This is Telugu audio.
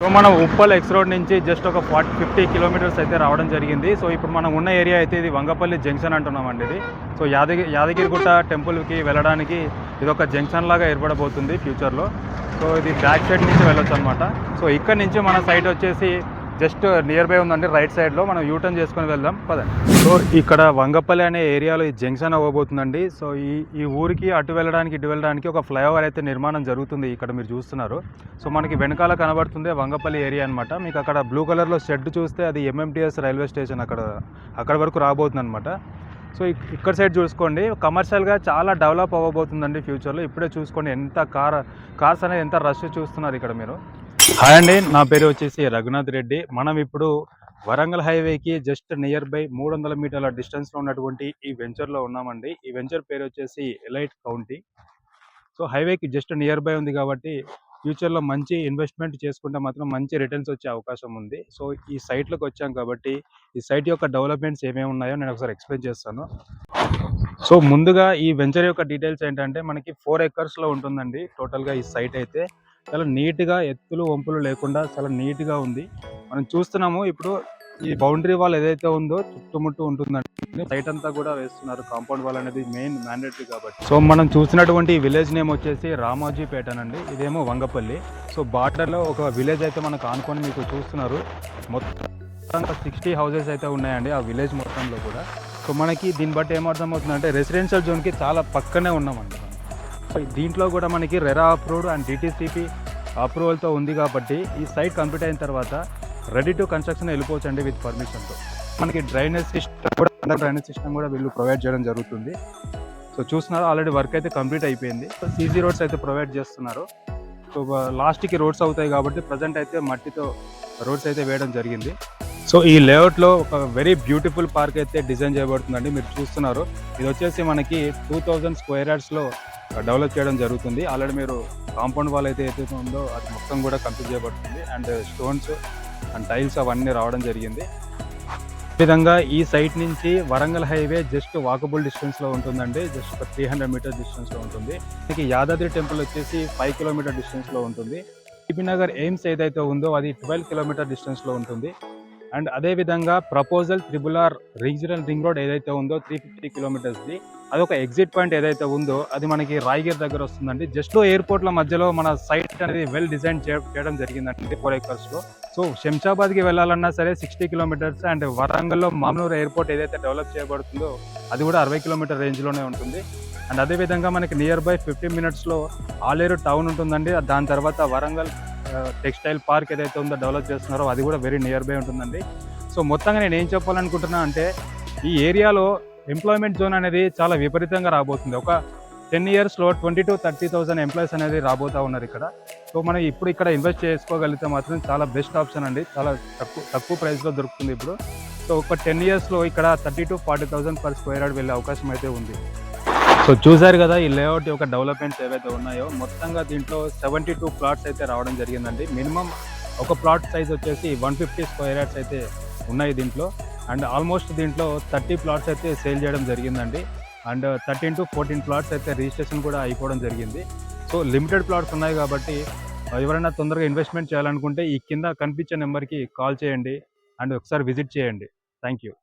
సో మనం ఉప్పల్ ఎక్స్ రోడ్ నుంచి జస్ట్ ఒక 50 కిలోమీటర్స్ అయితే రావడం జరిగింది. సో ఇప్పుడు మనం ఉన్న ఏరియా అయితే ఇది వంగపల్లి జంక్షన్ అంటున్నామండి ఇది. సో యాదగిరిగుట్ట టెంపుల్కి వెళ్ళడానికి ఇది ఒక జంక్షన్ లాగా ఏర్పడబోతుంది ఫ్యూచర్లో. సో ఇది బ్యాక్ సైడ్ నుంచి వెళ్ళొచ్చు అనమాట. సో ఇక్కడ నుంచి మన సైట్ వచ్చేసి జస్ట్ నియర్ బై ఉందండి, రైట్ సైడ్లో. మనం యూటర్న్ చేసుకొని వెళ్దాం పదండి. సో ఇక్కడ వంగపల్లి అనే ఏరియాలో ఈ జంక్షన్ అవ్వబోతుందండి. సో ఈ ఊరికి అటు వెళ్ళడానికి ఇటు వెళ్ళడానికి ఒక ఫ్లైఓవర్ అయితే నిర్మాణం జరుగుతుంది. ఇక్కడ మీరు చూస్తున్నారు. సో మనకి వెనకాల కనబడుతుంది వంగపల్లి ఏరియా అనమాట. మీకు అక్కడ బ్లూ కలర్లో షెడ్ చూస్తే అది ఎంఎంటీఎస్ రైల్వే స్టేషన్ అక్కడ వరకు రాబోతుంది అనమాట. సో ఇక్కడ సైడ్ చూసుకోండి, కమర్షియల్గా చాలా డెవలప్ అవ్వబోతుందండి ఫ్యూచర్లో. ఇప్పుడే చూసుకోండి ఎంత కార్స్ అనేది ఎంత రష్ చూస్తున్నారు ఇక్కడ మీరు. హాయ్ అండి, నా పేరు వచ్చేసి రఘునాథ్ రెడ్డి. మనం ఇప్పుడు వరంగల్ హైవేకి జస్ట్ నియర్ బై 300 మీటర్ల డిస్టెన్స్లో ఉన్నటువంటి ఈ వెంచర్లో ఉన్నామండి. ఈ వెంచర్ పేరు వచ్చేసి ఎలైట్ కౌంటీ. సో హైవేకి జస్ట్ నియర్ బై ఉంది కాబట్టి ఫ్యూచర్లో మంచి ఇన్వెస్ట్మెంట్ చేసుకుంటే మాత్రం మంచి రిటర్న్స్ వచ్చే అవకాశం ఉంది. సో ఈ సైట్లోకి వచ్చాం కాబట్టి ఈ సైట్ యొక్క డెవలప్మెంట్స్ ఏమేమి ఉన్నాయో నేను ఒకసారి ఎక్స్ప్లెయిన్ చేస్తాను. సో ముందుగా ఈ వెంచర్ యొక్క డీటెయిల్స్ ఏంటంటే మనకి 4 ఎకర్స్లో ఉంటుందండి టోటల్గా ఈ సైట్ అయితే. చాలా నీట్గా, ఎత్తులు వంపులు లేకుండా చాలా నీట్గా ఉంది. మనం చూస్తున్నాము ఇప్పుడు ఈ బౌండరీ వాల్ ఏదైతే ఉందో చుట్టుముట్టు ఉంటుందండి. సైట్ అంతా కూడా వేస్తున్నారు. కాంపౌండ్ వాల్ అనేది మెయిన్ మ్యాండేటరీ కాబట్టి. సో మనం చూసినటువంటి విలేజ్ నేమ్ వచ్చేసి రామోజీపేటనండి. ఇదేమో వంగపల్లి. సో బార్డర్లో ఒక విలేజ్ అయితే మనకు ఆనుకొని మీకు చూస్తున్నారు. మొత్తం 60 హౌసెస్ అయితే ఉన్నాయండి ఆ విలేజ్ మొత్తంలో కూడా. సో మనకి దీన్ని బట్టి ఏమర్థమవుతుందంటే రెసిడెన్షియల్ జోన్కి చాలా పక్కనే ఉన్నామండి. దీంట్లో కూడా మనకి రెరా అప్రూవ్డ్ అండ్ డిటిసిపి అప్రూవల్తో ఉంది కాబట్టి ఈ సైట్ కంప్లీట్ అయిన తర్వాత రెడీ టు కన్స్ట్రక్షన్ వెళ్ళిపోవచ్చు అండి విత్ పర్మిషన్తో. మనకి డ్రైనేజ్ సిస్టమ్ కూడా వీళ్ళు ప్రొవైడ్ చేయడం జరుగుతుంది. సో చూస్తున్నారు, ఆల్రెడీ వర్క్ అయితే కంప్లీట్ అయిపోయింది. సో సీసీ రోడ్స్ అయితే ప్రొవైడ్ చేస్తున్నారు. సో లాస్ట్కి రోడ్స్ అవుతాయి కాబట్టి ప్రజెంట్ అయితే మట్టితో రోడ్స్ అయితే వేయడం జరిగింది. సో ఈ లేఅవుట్లో ఒక వెరీ బ్యూటిఫుల్ పార్క్ అయితే డిజైన్ చేయబడుతుందండి. మీరు చూస్తున్నారు, ఇది వచ్చేసి మనకి 2000 స్క్వేర్ యార్డ్స్లో డెవలప్ చేయడం జరుగుతుంది. ఆల్రెడీ మీరు కాంపౌండ్ వాల్ అయితే ఏదైతే ఉందో అది మొత్తం కూడా కంప్లీట్ చేయబడుతుంది. అండ్ స్టోన్స్ అండ్ టైల్స్ అవన్నీ రావడం జరిగింది. ఈ విధంగా ఈ సైట్ నుంచి వరంగల్ హైవే జస్ట్ వాకబుల్ డిస్టెన్స్లో ఉంటుందండి. జస్ట్ ఒక 300 మీటర్ డిస్టెన్స్లో ఉంటుంది. మనకి యాదాద్రి టెంపుల్ వచ్చేసి 5 కిలోమీటర్ డిస్టెన్స్లో ఉంటుంది. నగర్ ఎయిమ్స్ ఏదైతే ఉందో అది 12 కిలోమీటర్ డిస్టెన్స్లో ఉంటుంది. అండ్ అదేవిధంగా proposal RRR regional ring road ఏదైతే ఉందో 350 కిలోమీటర్స్ది, అదొక ఎగ్జిట్ పాయింట్ ఏదైతే ఉందో అది మనకి రాయగిరి దగ్గర వస్తుందండి. జస్ట్ ఎయిర్పోర్ట్ల మధ్యలో మన సైట్ అనేది వెల్ డిజైన్ చేయడం జరిగిందండి 4 ఎకర్స్లో. సో శంషాబాద్కి వెళ్ళాలన్నా సరే 60 కిలోమీటర్స్. అండ్ వరంగల్లో మామూలు ఎయిర్పోర్ట్ ఏదైతే డెవలప్ చేయబడుతుందో అది కూడా 60 కిలోమీటర్ రేంజ్లోనే ఉంటుంది. అండ్ అదేవిధంగా మనకి నియర్ బై 15 మినిట్స్లో ఆలేరు టౌన్ ఉంటుందండి. దాని తర్వాత వరంగల్ టెక్స్టైల్ పార్క్ ఏదైతే ఉందో డెవలప్ చేస్తున్నారో అది కూడా వెరీ నియర్ బై ఉంటుందండి. సో మొత్తంగా నేను ఏం చెప్పాలనుకుంటున్నా అంటే ఈ ఏరియాలో ఎంప్లాయ్మెంట్ జోన్ అనేది చాలా విపరీతంగా రాబోతుంది. ఒక 10 ఇయర్స్లో 20,000 to 30,000 ఎంప్లాయీస్ అనేది రాబోతూ ఉన్నారు ఇక్కడ. సో మనం ఇప్పుడు ఇక్కడ ఇన్వెస్ట్ చేసుకోగలిగితే మాత్రం చాలా బెస్ట్ ఆప్షన్ అండి. చాలా తక్కువ ప్రైస్లో దొరుకుతుంది ఇప్పుడు. సో ఒక 10 ఇయర్స్లో ఇక్కడ 30,000 to 40,000 పర్ స్క్వేర్ యార్డ్ వెళ్ళే అవకాశం అయితే ఉంది. సో చూసారు కదా ఈ లేఅవుట్ యొక్క డెవలప్మెంట్స్ ఏవైతే ఉన్నాయో. మొత్తంగా దీంట్లో 72 ప్లాట్స్ అయితే రావడం జరిగిందండి. మినిమం ఒక ప్లాట్ సైజ్ వచ్చేసి 150 స్క్వేర్ యార్డ్స్ అయితే ఉన్నాయి దీంట్లో. అండ్ ఆల్మోస్ట్ దీంట్లో 30 ప్లాట్స్ అయితే సేల్ చేయడం జరిగిందండి. అండ్ 13 to 14 ప్లాట్స్ అయితే రిజిస్ట్రేషన్ కూడా అయిపోవడం జరిగింది. సో లిమిటెడ్ ప్లాట్స్ ఉన్నాయి కాబట్టి ఎవరైనా తొందరగా ఇన్వెస్ట్మెంట్ చేయాలనుకుంటే ఈ కింద కనిపించే నెంబర్కి కాల్ చేయండి అండ్ ఒకసారి విజిట్ చేయండి. Thank you.